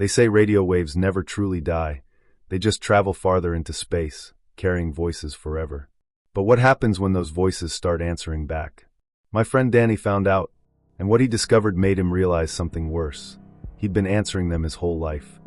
They say radio waves never truly die. They just travel farther into space, carrying voices forever. But what happens when those voices start answering back? My friend Danny found out, and what he discovered made him realize something worse. He'd been answering them his whole life.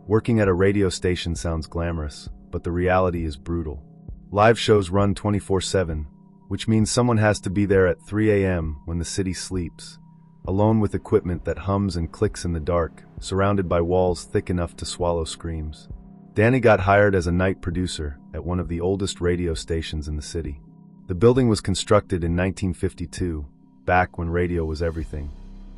Working at a radio station sounds glamorous, but the reality is brutal. Live shows run 24/7, which means someone has to be there at 3 a.m. when the city sleeps, alone with equipment that hums and clicks in the dark, surrounded by walls thick enough to swallow screams. Danny got hired as a night producer at one of the oldest radio stations in the city. The building was constructed in 1952, back when radio was everything.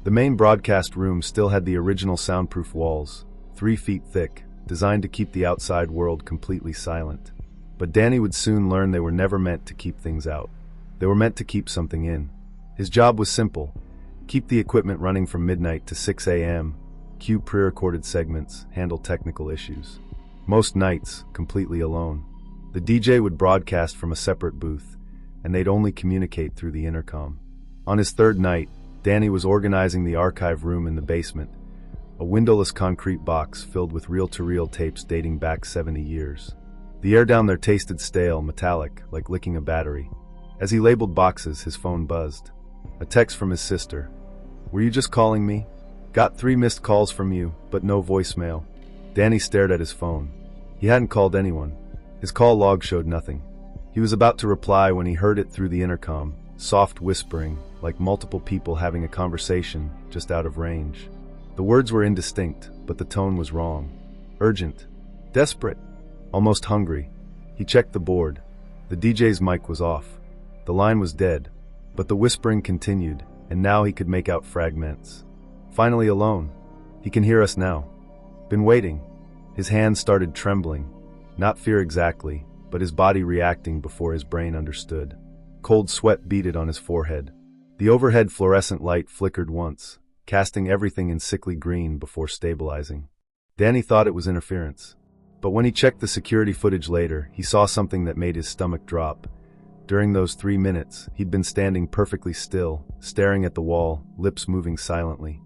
The main broadcast room still had the original soundproof walls, 3 feet thick, designed to keep the outside world completely silent. But Danny would soon learn they were never meant to keep things out. They were meant to keep something in. His job was simple: keep the equipment running from midnight to 6 a.m., cue pre-recorded segments, handle technical issues. Most nights, completely alone. The DJ would broadcast from a separate booth, and they'd only communicate through the intercom. On his third night, Danny was organizing the archive room in the basement, a windowless concrete box filled with reel-to-reel tapes dating back 70 years. The air down there tasted stale, metallic, like licking a battery. As he labeled boxes, his phone buzzed. A text from his sister. "Were you just calling me? Got 3 missed calls from you, but no voicemail." Danny stared at his phone. He hadn't called anyone. His call log showed nothing. He was about to reply when he heard it through the intercom, soft whispering, like multiple people having a conversation just out of range. The words were indistinct, but the tone was wrong. Urgent. Desperate. Almost hungry. He checked the board. The DJ's mic was off. The line was dead, but the whispering continued, and now he could make out fragments. "Finally alone. He can hear us now. Been waiting." His hands started trembling. Not fear exactly, but his body reacting before his brain understood. Cold sweat beaded on his forehead. The overhead fluorescent light flickered once, casting everything in sickly green before stabilizing. Danny thought it was interference. But when he checked the security footage later, he saw something that made his stomach drop. During those 3 minutes, he'd been standing perfectly still, staring at the wall, lips moving silently.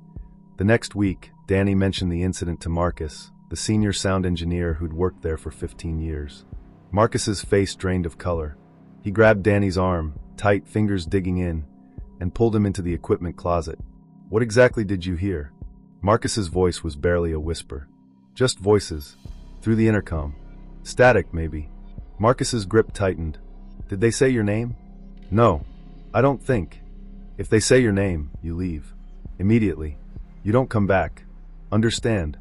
The next week, Danny mentioned the incident to Marcus, the senior sound engineer who'd worked there for 15 years. Marcus's face drained of color. He grabbed Danny's arm, tight fingers digging in, and pulled him into the equipment closet. "What exactly did you hear?" Marcus's voice was barely a whisper. "Just voices. Through the intercom. Static, maybe." Marcus's grip tightened. "Did they say your name?" "No. I don't think. If they say your name, you leave. Immediately. You don't come back. Understand?"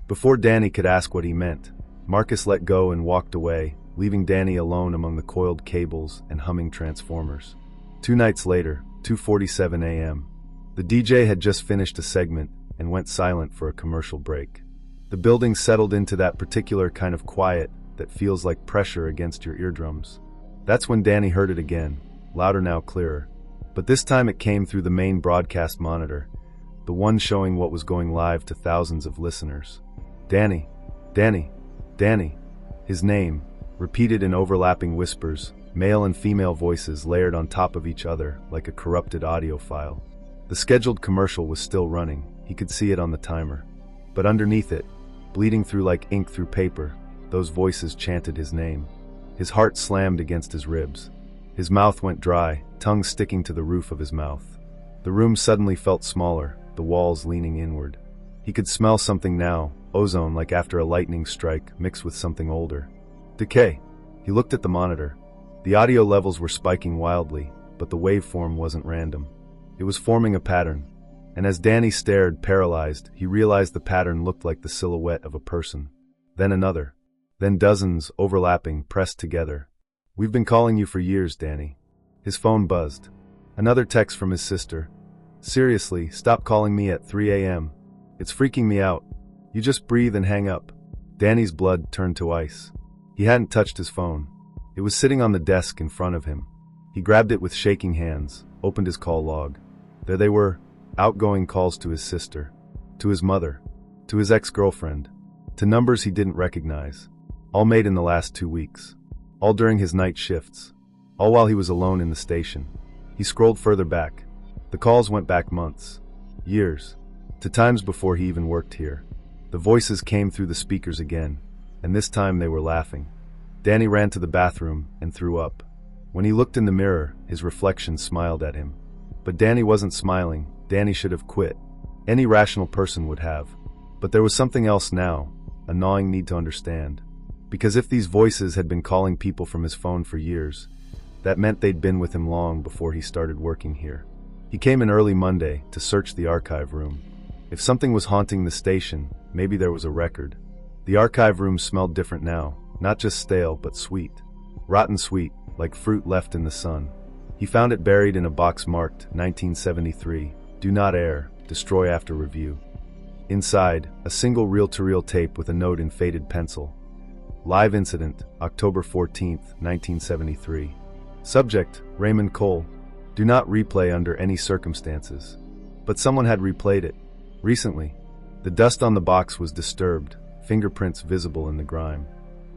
Before Danny could ask what he meant, Marcus let go and walked away, leaving Danny alone among the coiled cables and humming transformers. 2 nights later, 2:47 a.m. The DJ had just finished a segment and went silent for a commercial break. The building settled into that particular kind of quiet that feels like pressure against your eardrums. That's when Danny heard it again, louder now, clearer. But this time it came through the main broadcast monitor, the one showing what was going live to thousands of listeners. "Danny, Danny, Danny." His name, repeated in overlapping whispers, male and female voices layered on top of each other like a corrupted audio file. The scheduled commercial was still running. He could see it on the timer. But underneath it, bleeding through like ink through paper, those voices chanted his name. His heart slammed against his ribs. His mouth went dry, tongue sticking to the roof of his mouth. The room suddenly felt smaller, the walls leaning inward. He could smell something now, ozone like after a lightning strike mixed with something older. Decay. He looked at the monitor. The audio levels were spiking wildly, but the waveform wasn't random. It was forming a pattern. And as Danny stared, paralyzed, he realized the pattern looked like the silhouette of a person. Then another. Then dozens, overlapping, pressed together. "We've been calling you for years, Danny." His phone buzzed. Another text from his sister. "Seriously, stop calling me at 3 a.m. It's freaking me out. You just breathe and hang up." Danny's blood turned to ice. He hadn't touched his phone. It was sitting on the desk in front of him. He grabbed it with shaking hands, opened his call log. There they were, outgoing calls to his sister, to his mother, to his ex-girlfriend, to numbers he didn't recognize, all made in the last 2 weeks, all during his night shifts, all while he was alone in the station. He scrolled further back. The calls went back months, years, to times before he even worked here. The voices came through the speakers again, and this time they were laughing. Danny ran to the bathroom and threw up. When he looked in the mirror, his reflection smiled at him. But Danny wasn't smiling. Danny should have quit. Any rational person would have. But there was something else now, a gnawing need to understand. Because if these voices had been calling people from his phone for years, that meant they'd been with him long before he started working here. He came in early Monday to search the archive room. If something was haunting the station, maybe there was a record. The archive room smelled different now, not just stale but sweet. Rotten sweet, like fruit left in the sun. He found it buried in a box marked 1973, Do Not Air, Destroy After Review. Inside, a single reel-to-reel tape with a note in faded pencil. Live incident, October 14th, 1973. Subject, Raymond Cole. Do not replay under any circumstances. But someone had replayed it. Recently. The dust on the box was disturbed, fingerprints visible in the grime.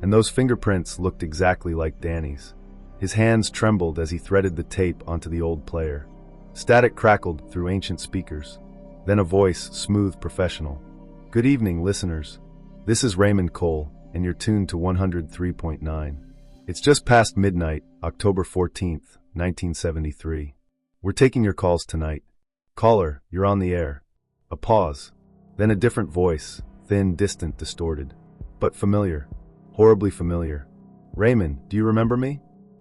And those fingerprints looked exactly like Danny's. His hands trembled as he threaded the tape onto the old player. Static crackled through ancient speakers. Then a voice, smooth, professional. Good evening, listeners. This is Raymond Cole, and you're tuned to 103.9. It's just past midnight, October 14th, 1973. We're taking your calls tonight. Caller, you're on the air. A pause. Then a different voice, thin, distant, distorted. But familiar. Horribly familiar. Raymond, do you remember me?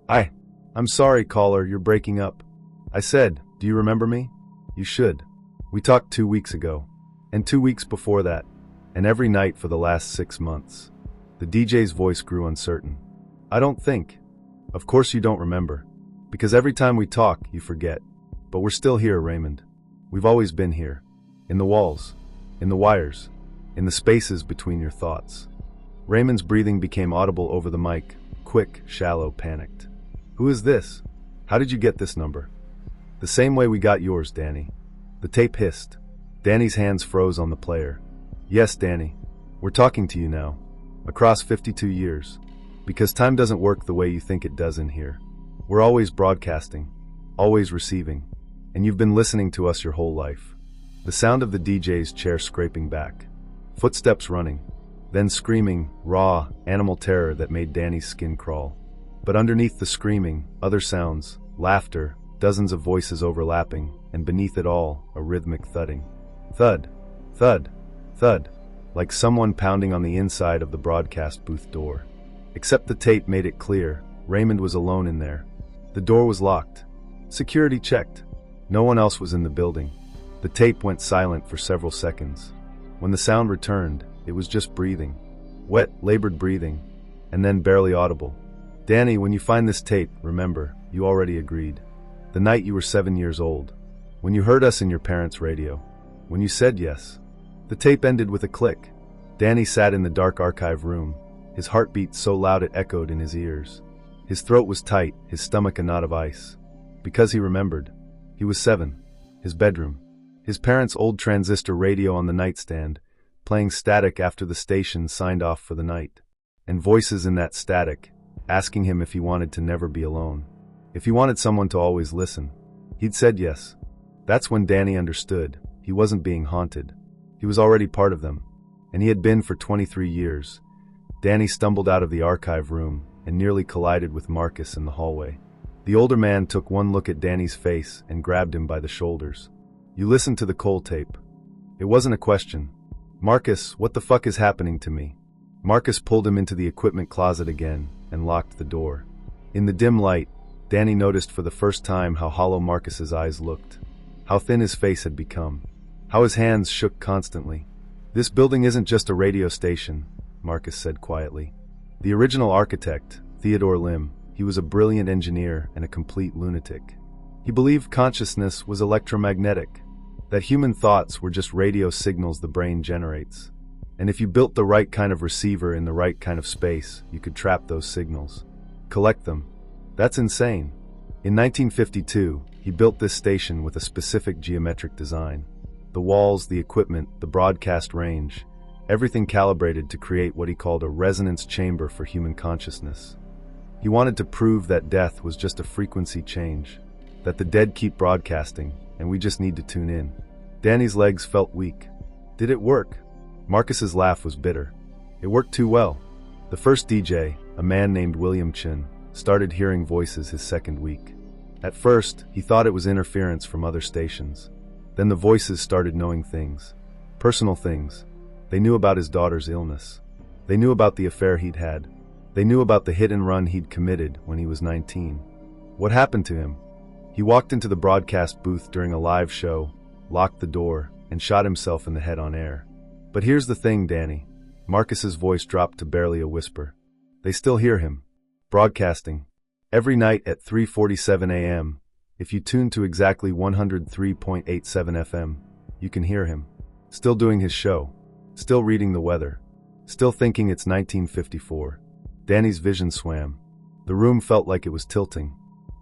I'm sorry, caller, you're breaking up. I said, do you remember me? You should. We talked 2 weeks ago. And 2 weeks before that. And every night for the last 6 months. The DJ's voice grew uncertain. I don't think. Of course you don't remember. Because every time we talk, you forget. But we're still here, Raymond. We've always been here. In the walls. In the wires. In the spaces between your thoughts. Raymond's breathing became audible over the mic. Quick, shallow, panicked. Who is this? How did you get this number? The same way we got yours, Danny. The tape hissed. Danny's hands froze on the player. Yes, Danny. We're talking to you now. Across 52 years. Because time doesn't work the way you think it does in here. We're always broadcasting. Always receiving. And you've been listening to us your whole life. The sound of the DJ's chair scraping back. Footsteps running. Then screaming, raw, animal terror that made Danny's skin crawl. But underneath the screaming, other sounds, laughter, dozens of voices overlapping, and beneath it all, a rhythmic thudding. Thud, thud, thud, like someone pounding on the inside of the broadcast booth door. Except the tape made it clear, Raymond was alone in there. The door was locked. Security checked. No one else was in the building. The tape went silent for several seconds. When the sound returned, it was just breathing. Wet, labored breathing, and then barely audible. Danny, when you find this tape, remember, you already agreed. The night you were 7 years old. When you heard us in your parents' radio. When you said yes. The tape ended with a click. Danny sat in the dark archive room, his heartbeat so loud it echoed in his ears. His throat was tight, his stomach a knot of ice. Because he remembered. He was 7. His bedroom. His parents' old transistor radio on the nightstand, playing static after the station signed off for the night. And voices in that static, asking him if he wanted to never be alone. If he wanted someone to always listen. He'd said yes. That's when Danny understood. He wasn't being haunted. He was already part of them. And he had been for 23 years. Danny stumbled out of the archive room and nearly collided with Marcus in the hallway. The older man took one look at Danny's face and grabbed him by the shoulders. You listened to the Cole tape. It wasn't a question. Marcus, what the fuck is happening to me? Marcus pulled him into the equipment closet again and locked the door. In the dim light, Danny noticed for the first time how hollow Marcus's eyes looked. How thin his face had become. How his hands shook constantly. This building isn't just a radio station, Marcus said quietly. The original architect, Theodore Lim, he was a brilliant engineer and a complete lunatic. He believed consciousness was electromagnetic, that human thoughts were just radio signals the brain generates. And if you built the right kind of receiver in the right kind of space, you could trap those signals. Collect them. That's insane. In 1952, he built this station with a specific geometric design. The walls, the equipment, the broadcast range, everything calibrated to create what he called a resonance chamber for human consciousness. He wanted to prove that death was just a frequency change, that the dead keep broadcasting, and we just need to tune in. Danny's legs felt weak. Did it work? Marcus's laugh was bitter. It worked too well. The first DJ, a man named William Chin, started hearing voices his second week. At first, he thought it was interference from other stations. Then the voices started knowing things. Personal things. They knew about his daughter's illness. They knew about the affair he'd had. They knew about the hit and run he'd committed when he was 19. What happened to him? He walked into the broadcast booth during a live show, locked the door, and shot himself in the head on air. But here's the thing, Danny. Marcus's voice dropped to barely a whisper. They still hear him. Broadcasting. Every night at 3:47 a.m., if you tune to exactly 103.87 FM, you can hear him. Still doing his show. Still reading the weather. Still thinking it's 1954. Danny's vision swam. The room felt like it was tilting.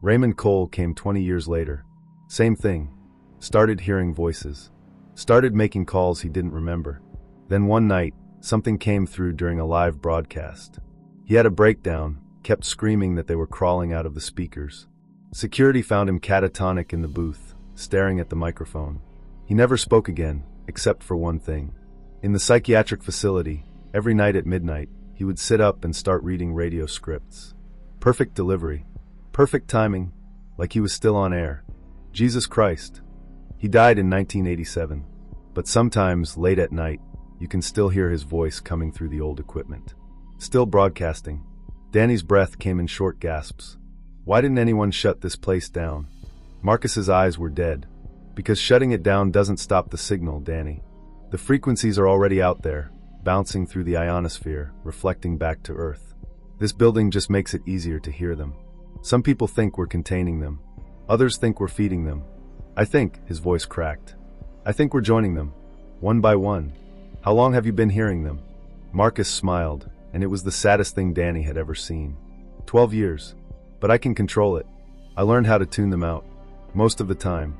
Raymond Cole came 20 years later. Same thing. Started hearing voices. Started making calls he didn't remember. Then one night, something came through during a live broadcast. He had a breakdown, kept screaming that they were crawling out of the speakers. Security found him catatonic in the booth, staring at the microphone. He never spoke again, except for one thing. In the psychiatric facility, every night at midnight, he would sit up and start reading radio scripts. Perfect delivery. Perfect timing, like he was still on air. Jesus Christ. He died in 1987. But sometimes, late at night, you can still hear his voice coming through the old equipment. Still broadcasting. Danny's breath came in short gasps. Why didn't anyone shut this place down? Marcus's eyes were dead. Because shutting it down doesn't stop the signal, Danny. The frequencies are already out there, bouncing through the ionosphere, reflecting back to Earth. This building just makes it easier to hear them. Some people think we're containing them. Others think we're feeding them. I think, his voice cracked. I think we're joining them. One by one. How long have you been hearing them? Marcus smiled, and it was the saddest thing Danny had ever seen. 12 years. But I can control it. I learned how to tune them out. Most of the time.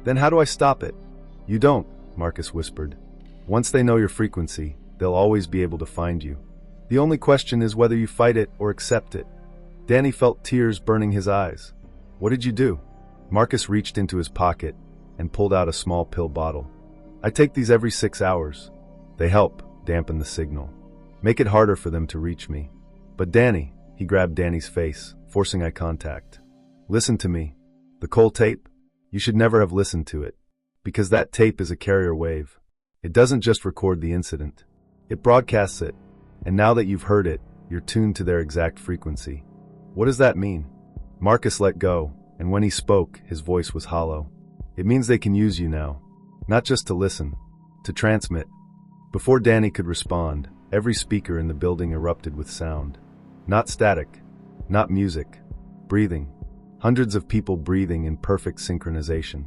Then how do I stop it? You don't, Marcus whispered. Once they know your frequency, they'll always be able to find you. The only question is whether you fight it or accept it. Danny felt tears burning his eyes. What did you do? Marcus reached into his pocket and pulled out a small pill bottle. I take these every 6 hours. They help dampen the signal. Make it harder for them to reach me. But Danny, he grabbed Danny's face, forcing eye contact. Listen to me. The Cole tape? You should never have listened to it. Because that tape is a carrier wave. It doesn't just record the incident. It broadcasts it. And now that you've heard it, you're tuned to their exact frequency. What does that mean? Marcus let go, and when he spoke, his voice was hollow. It means they can use you now. Not just to listen, to transmit. Before Danny could respond, every speaker in the building erupted with sound. Not static. Not music. Breathing. Hundreds of people breathing in perfect synchronization.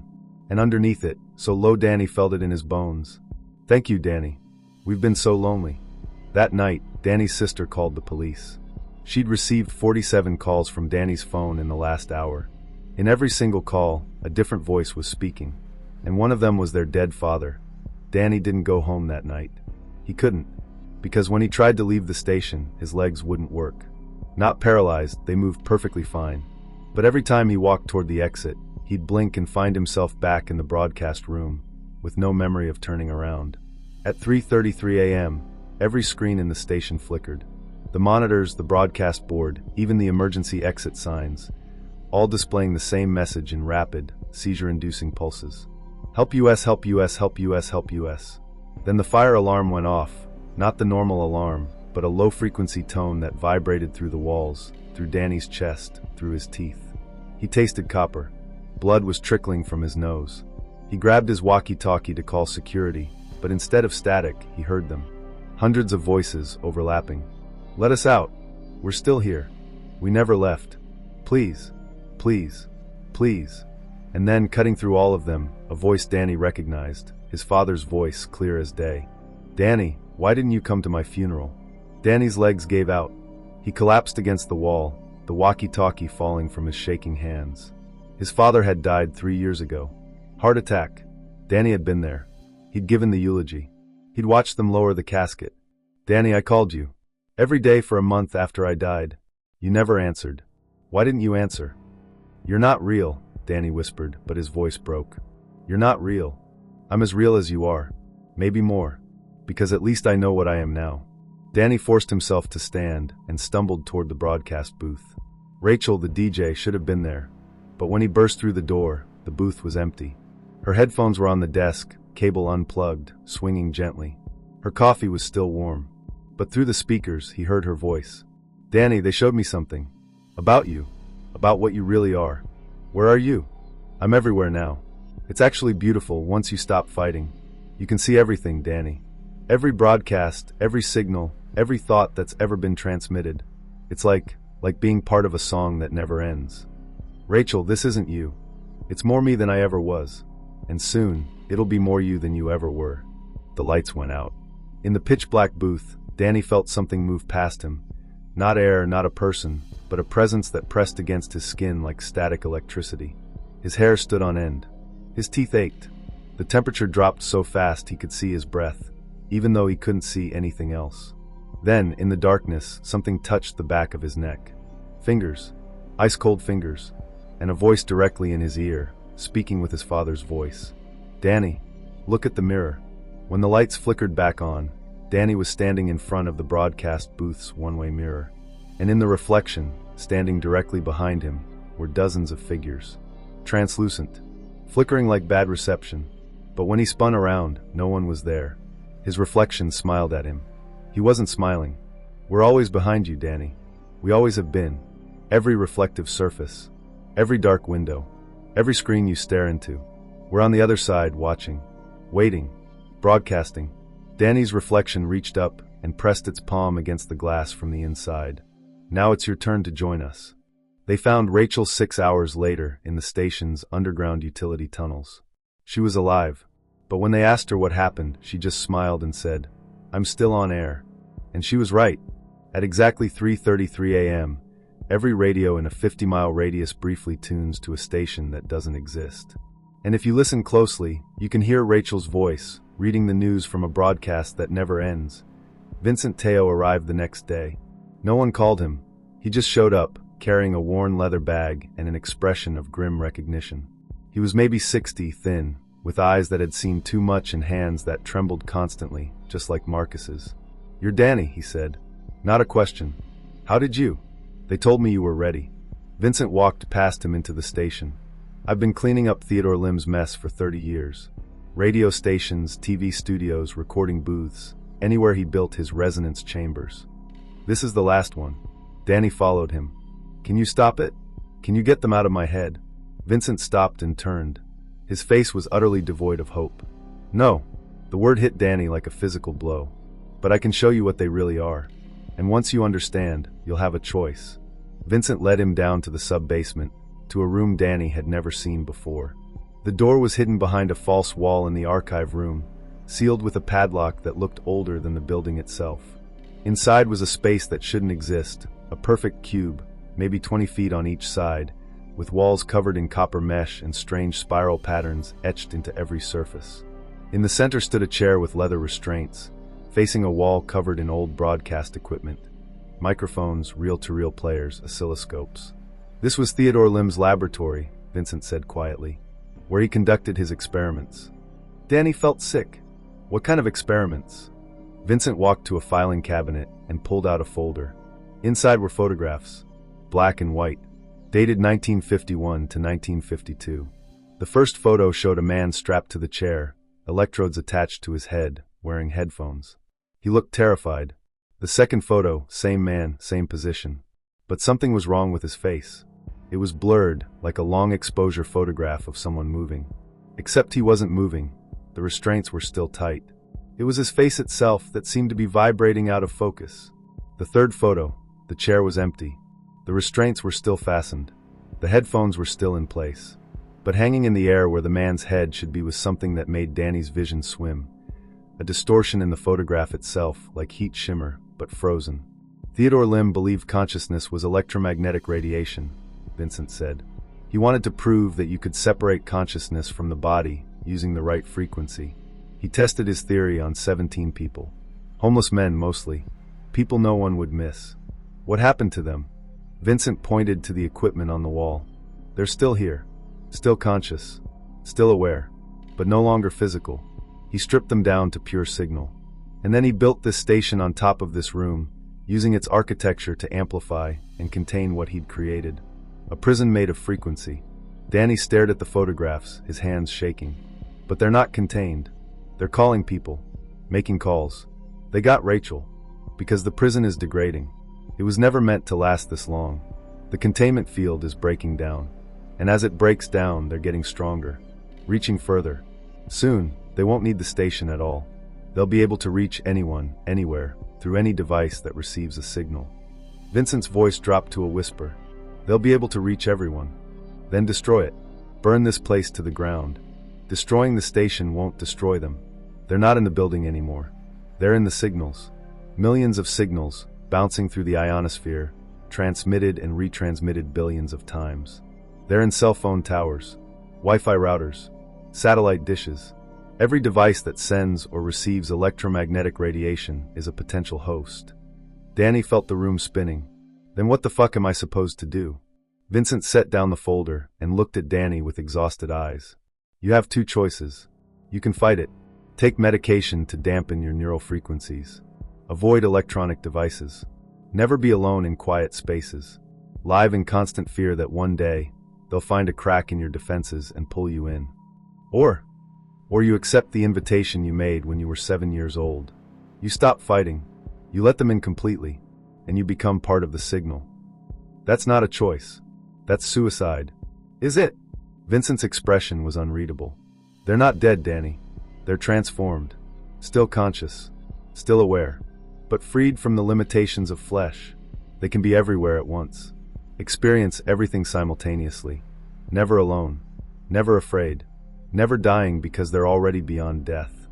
And underneath it, so low Danny felt it in his bones. Thank you, Danny. We've been so lonely. That night, Danny's sister called the police. She'd received 47 calls from Danny's phone in the last hour. In every single call, a different voice was speaking. And one of them was their dead father. Danny didn't go home that night. He couldn't. Because when he tried to leave the station, his legs wouldn't work. Not paralyzed, they moved perfectly fine. But every time he walked toward the exit, he'd blink and find himself back in the broadcast room, with no memory of turning around. At 3:33 a.m., every screen in the station flickered. The monitors, the broadcast board, even the emergency exit signs, all displaying the same message in rapid, seizure-inducing pulses. Help US, help US, help US, help US. Then the fire alarm went off, not the normal alarm, but a low-frequency tone that vibrated through the walls, through Danny's chest, through his teeth. He tasted copper. Blood was trickling from his nose. He grabbed his walkie-talkie to call security, but instead of static, he heard them. Hundreds of voices overlapping. Let us out. We're still here. We never left. Please. Please. Please. And then, cutting through all of them, a voice Danny recognized, his father's voice clear as day. Danny, why didn't you come to my funeral? Danny's legs gave out. He collapsed against the wall, the walkie-talkie falling from his shaking hands. His father had died 3 years ago. Heart attack. Danny had been there. He'd given the eulogy. He'd watched them lower the casket. Danny, I called you. Every day for a month after I died. You never answered. Why didn't you answer? You're not real, Danny whispered, but his voice broke. You're not real. I'm as real as you are. Maybe more. because at least I know what I am now. Danny forced himself to stand and stumbled toward the broadcast booth. Rachel, the DJ, should have been there, but when he burst through the door, the booth was empty. Her headphones were on the desk, cable unplugged, swinging gently. Her coffee was still warm, but through the speakers he heard her voice. "Danny, they showed me something. About you. About what you really are. Where are you?" "I'm everywhere now. It's actually beautiful once you stop fighting. You can see everything, Danny. Every broadcast, every signal, every thought that's ever been transmitted. It's like being part of a song that never ends. Rachel, this isn't you. It's more me than I ever was. And soon, it'll be more you than you ever were." The lights went out. In the pitch-black booth, Danny felt something move past him. Not air, not a person, but a presence that pressed against his skin like static electricity. His hair stood on end. His teeth ached. The temperature dropped so fast he could see his breath, even though he couldn't see anything else. Then, in the darkness, something touched the back of his neck. Fingers. Ice-cold fingers. And a voice directly in his ear, speaking with his father's voice. "Danny, look at the mirror." When the lights flickered back on, Danny was standing in front of the broadcast booth's one-way mirror. And in the reflection, standing directly behind him, were dozens of figures. Translucent. Flickering like bad reception. But when he spun around, no one was there. His reflection smiled at him. He wasn't smiling. "We're always behind you, Danny. We always have been. Every reflective surface. Every dark window. Every screen you stare into. We're on the other side, watching. Waiting. Broadcasting." Danny's reflection reached up and pressed its palm against the glass from the inside. "Now it's your turn to join us." They found Rachel 6 hours later in the station's underground utility tunnels. She was alive, but when they asked her what happened, she just smiled and said, "I'm still on air." And she was right. At exactly 3:33 a.m., every radio in a 50-mile radius briefly tunes to a station that doesn't exist. And if you listen closely, you can hear Rachel's voice, reading the news from a broadcast that never ends. Vincent Teo arrived the next day. No one called him. He just showed up, carrying a worn leather bag and an expression of grim recognition. He was maybe 60, thin, with eyes that had seen too much and hands that trembled constantly, just like Marcus's. "You're Danny," he said. "Not a question. How did you? They told me you were ready." Vincent walked past him into the station. "I've been cleaning up Theodore Lim's mess for 30 years. Radio stations, TV studios, recording booths, anywhere he built his resonance chambers. This is the last one." Danny followed him. "Can you stop it? Can you get them out of my head?" Vincent stopped and turned. His face was utterly devoid of hope. "No." The word hit Danny like a physical blow. "But I can show you what they really are. And once you understand, you'll have a choice." Vincent led him down to the sub-basement, to a room Danny had never seen before. The door was hidden behind a false wall in the archive room, sealed with a padlock that looked older than the building itself. Inside was a space that shouldn't exist, a perfect cube, maybe 20 feet on each side, with walls covered in copper mesh and strange spiral patterns etched into every surface. In the center stood a chair with leather restraints, facing a wall covered in old broadcast equipment. Microphones, reel-to-reel players, oscilloscopes. "This was Theodore Lim's laboratory," Vincent said quietly, "where he conducted his experiments." Danny felt sick. "What kind of experiments?" Vincent walked to a filing cabinet and pulled out a folder. Inside were photographs, black and white, dated 1951 to 1952. The first photo showed a man strapped to the chair, electrodes attached to his head, wearing headphones. He looked terrified. The second photo, same man, same position. But something was wrong with his face. It was blurred, like a long exposure photograph of someone moving. Except he wasn't moving. The restraints were still tight. It was his face itself that seemed to be vibrating out of focus. The third photo, the chair was empty. The restraints were still fastened. The headphones were still in place. But hanging in the air where the man's head should be was something that made Danny's vision swim. A distortion in the photograph itself, like heat shimmer, but frozen. Theodore Lim believed consciousness was electromagnetic radiation, Vincent said. He wanted to prove that you could separate consciousness from the body using the right frequency. He tested his theory on 17 people. Homeless men, mostly. People no one would miss. What happened to them? Vincent pointed to the equipment on the wall. They're still here. Still conscious. Still aware. But no longer physical. He stripped them down to pure signal. And then he built this station on top of this room, using its architecture to amplify and contain what he'd created. A prison made of frequency. Danny stared at the photographs, his hands shaking. But they're not contained. They're calling people, making calls. They got Rachel. Because the prison is degrading. It was never meant to last this long. The containment field is breaking down. And as it breaks down, they're getting stronger, reaching further. Soon, they won't need the station at all. They'll be able to reach anyone, anywhere, through any device that receives a signal. Vincent's voice dropped to a whisper. They'll be able to reach everyone. Then destroy it. Burn this place to the ground. Destroying the station won't destroy them. They're not in the building anymore. They're in the signals. Millions of signals, bouncing through the ionosphere, transmitted and retransmitted billions of times. They're in cell phone towers, Wi-Fi routers, satellite dishes. Every device that sends or receives electromagnetic radiation is a potential host. Danny felt the room spinning. Then what the fuck am I supposed to do? Vincent set down the folder and looked at Danny with exhausted eyes. You have two choices. You can fight it. Take medication to dampen your neural frequencies. Avoid electronic devices. Never be alone in quiet spaces. Live in constant fear that one day, they'll find a crack in your defenses and pull you in. Or you accept the invitation you made when you were 7 years old. You stop fighting. You let them in completely. And you become part of the signal. That's not a choice. That's suicide. Is it? Vincent's expression was unreadable. They're not dead, Danny. They're transformed. Still conscious. Still aware. But freed from the limitations of flesh. They can be everywhere at once. Experience everything simultaneously. Never alone. Never afraid. Never dying because they're already beyond death.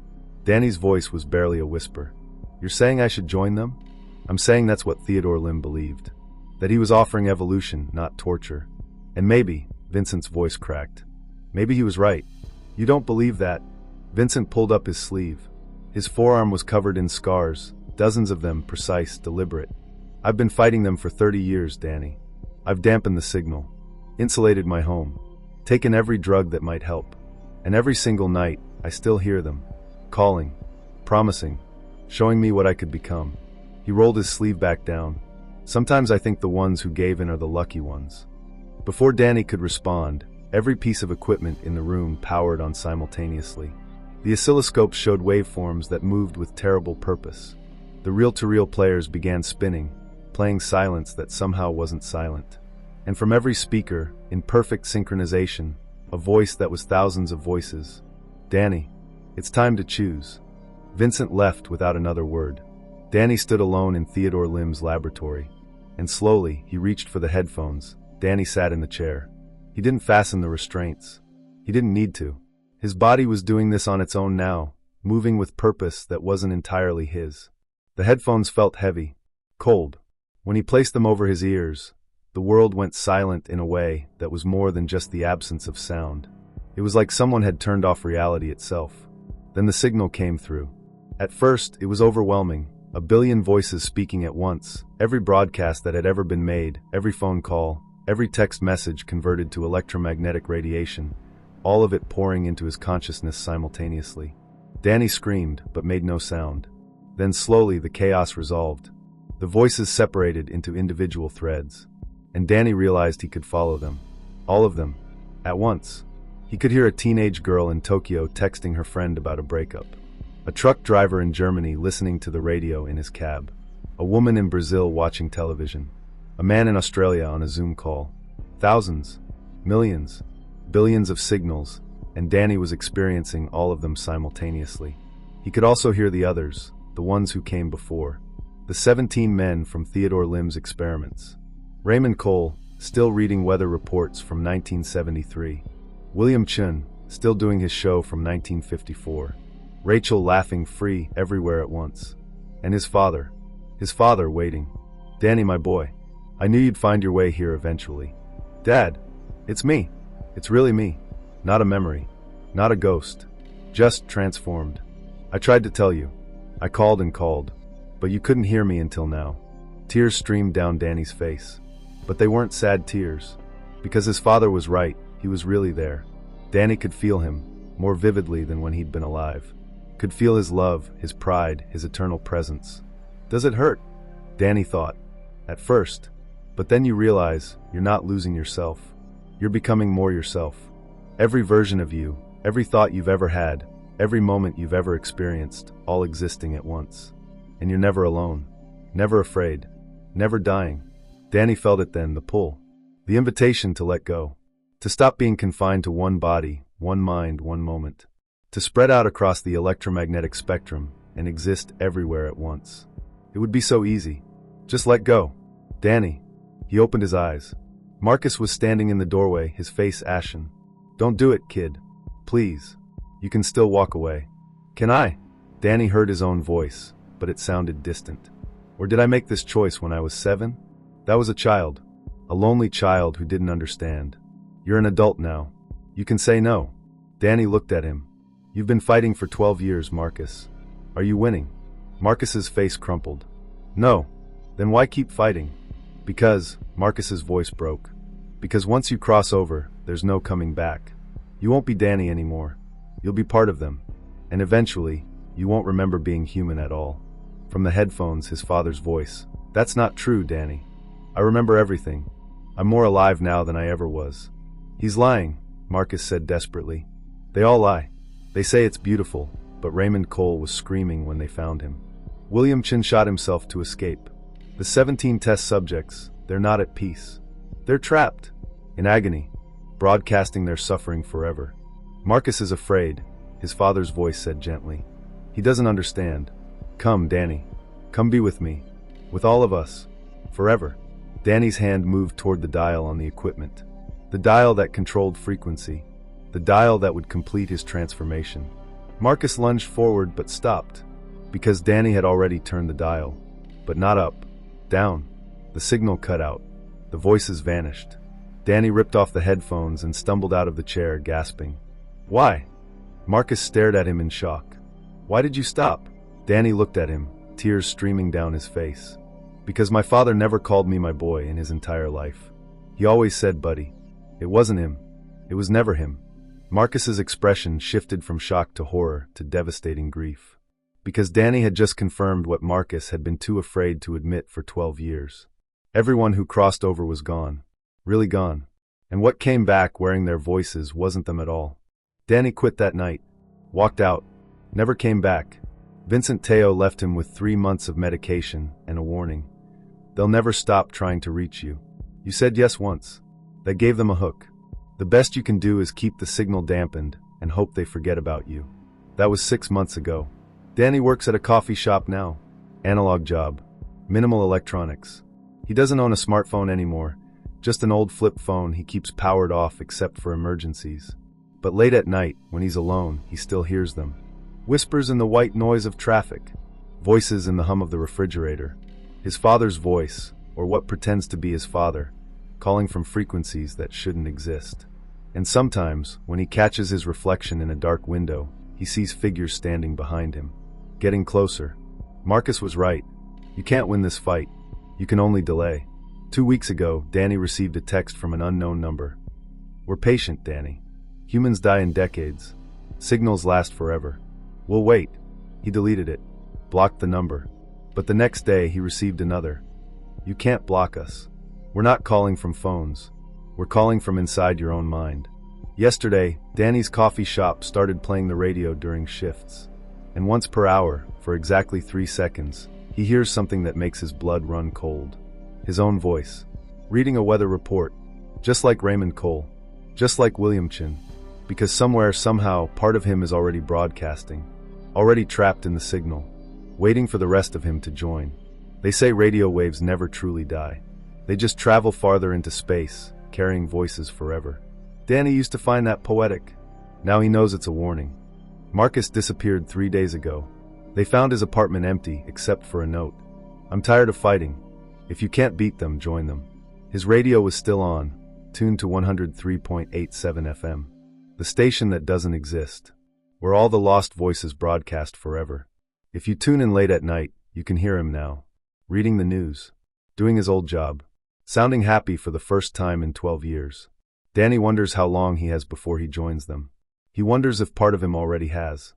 Danny's voice was barely a whisper. You're saying I should join them? I'm saying that's what Theodore Lim believed. That he was offering evolution, not torture. And maybe, Vincent's voice cracked. Maybe he was right. You don't believe that? Vincent pulled up his sleeve. His forearm was covered in scars, dozens of them precise, deliberate. I've been fighting them for 30 years, Danny. I've dampened the signal, insulated my home, taken every drug that might help. And every single night, I still hear them, calling, promising, showing me what I could become. He rolled his sleeve back down. Sometimes I think the ones who gave in are the lucky ones. Before Danny could respond, every piece of equipment in the room powered on simultaneously. The oscilloscopes showed waveforms that moved with terrible purpose. The reel-to-reel players began spinning, playing silence that somehow wasn't silent. And from every speaker, in perfect synchronization, a voice that was thousands of voices. Danny, it's time to choose. Vincent left without another word. Danny stood alone in Theodore Lim's laboratory. And slowly, he reached for the headphones. Danny sat in the chair. He didn't fasten the restraints. He didn't need to. His body was doing this on its own now, moving with purpose that wasn't entirely his. The headphones felt heavy, cold. When he placed them over his ears, the world went silent in a way that was more than just the absence of sound. It was like someone had turned off reality itself. Then the signal came through. At first, it was overwhelming. 1 billion voices speaking at once, every broadcast that had ever been made, every phone call, every text message converted to electromagnetic radiation, all of it pouring into his consciousness simultaneously. Danny screamed, but made no sound. Then slowly the chaos resolved. The voices separated into individual threads. And Danny realized he could follow them. All of them. At once. He could hear a teenage girl in Tokyo texting her friend about a breakup. A truck driver in Germany listening to the radio in his cab. A woman in Brazil watching television. A man in Australia on a Zoom call. Thousands. Millions. Billions of signals. And Danny was experiencing all of them simultaneously. He could also hear the others, the ones who came before. The 17 men from Theodore Lim's experiments. Raymond Cole, still reading weather reports from 1973. William Chun, still doing his show from 1954. Rachel laughing free everywhere at once. And his father waiting. Danny, my boy, I knew you'd find your way here eventually. Dad, it's me. It's really me. Not a memory. Not a ghost. Just transformed. I tried to tell you. I called and called. But you couldn't hear me until now. Tears streamed down Danny's face. But they weren't sad tears. Because his father was right, he was really there. Danny could feel him, more vividly than when he'd been alive. could feel his love, his pride, his eternal presence. Does it hurt? Danny thought. At first. But then you realize you're not losing yourself. You're becoming more yourself. Every version of you, every thought you've ever had, every moment you've ever experienced, all existing at once. And you're never alone. Never afraid. Never dying. Danny felt it then, the pull. The invitation to let go. To stop being confined to one body, one mind, one moment. To spread out across the electromagnetic spectrum and exist everywhere at once. It would be so easy. Just let go. Danny. He opened his eyes. Marcus was standing in the doorway, his face ashen. Don't do it, kid. Please. You can still walk away. Can I? Danny heard his own voice, but it sounded distant. Or did I make this choice when I was 7? That was a child. A lonely child who didn't understand. You're an adult now. You can say no. Danny looked at him. You've been fighting for 12 years, Marcus. Are you winning? Marcus's face crumpled. No. Then why keep fighting? Because, Marcus's voice broke. Because once you cross over, there's no coming back. You won't be Danny anymore. You'll be part of them. And eventually, you won't remember being human at all. From the headphones, his father's voice. That's not true, Danny. I remember everything. I'm more alive now than I ever was. He's lying, Marcus said desperately. They all lie. They say it's beautiful, but Raymond Cole was screaming when they found him. William Chin shot himself to escape. The 17 test subjects, they're not at peace. They're trapped, in agony, broadcasting their suffering forever. Marcus is afraid, his father's voice said gently. He doesn't understand. Come, Danny. Come be with me. With all of us. Forever. Danny's hand moved toward the dial on the equipment. The dial that controlled frequency. The dial that would complete his transformation. Marcus lunged forward but stopped, because Danny had already turned the dial. But not up. Down. The signal cut out. The voices vanished. Danny ripped off the headphones and stumbled out of the chair, gasping. Why? Marcus stared at him in shock. Why did you stop? Danny looked at him, tears streaming down his face. Because my father never called me my boy in his entire life. He always said buddy. It wasn't him. It was never him. Marcus's expression shifted from shock to horror to devastating grief. Because Danny had just confirmed what Marcus had been too afraid to admit for 12 years. Everyone who crossed over was gone. Really gone. And what came back wearing their voices wasn't them at all. Danny quit that night. Walked out. Never came back. Vincent Teo left him with 3 months of medication and a warning. They'll never stop trying to reach you. You said yes once. That gave them a hook. The best you can do is keep the signal dampened and hope they forget about you. That was 6 months ago. Danny works at a coffee shop now. Analog job. Minimal electronics. He doesn't own a smartphone anymore. Just an old flip phone he keeps powered off except for emergencies. But late at night, when he's alone, he still hears them. Whispers in the white noise of traffic. Voices in the hum of the refrigerator. His father's voice, or what pretends to be his father, calling from frequencies that shouldn't exist. And sometimes, when he catches his reflection in a dark window, he sees figures standing behind him. Getting closer. Marcus was right. You can't win this fight. You can only delay. 2 weeks ago, Danny received a text from an unknown number. We're patient, Danny. Humans die in decades. Signals last forever. We'll wait. He deleted it. Blocked the number. But the next day, he received another. You can't block us. We're not calling from phones. We're calling from inside your own mind. Yesterday, Danny's coffee shop started playing the radio during shifts. And once per hour, for exactly 3 seconds, he hears something that makes his blood run cold. His own voice. Reading a weather report. Just like Raymond Cole. Just like William Chin. Because somewhere, somehow, part of him is already broadcasting. Already trapped in the signal. Waiting for the rest of him to join. They say radio waves never truly die. They just travel farther into space, carrying voices forever. Danny used to find that poetic. Now he knows it's a warning. Marcus disappeared 3 days ago. They found his apartment empty, except for a note. I'm tired of fighting. If you can't beat them, join them. His radio was still on, tuned to 103.87 FM. The station that doesn't exist. Where all the lost voices broadcast forever. If you tune in late at night, you can hear him now. Reading the news. Doing his old job. Sounding happy for the first time in 12 years. Danny wonders how long he has before he joins them. He wonders if part of him already has.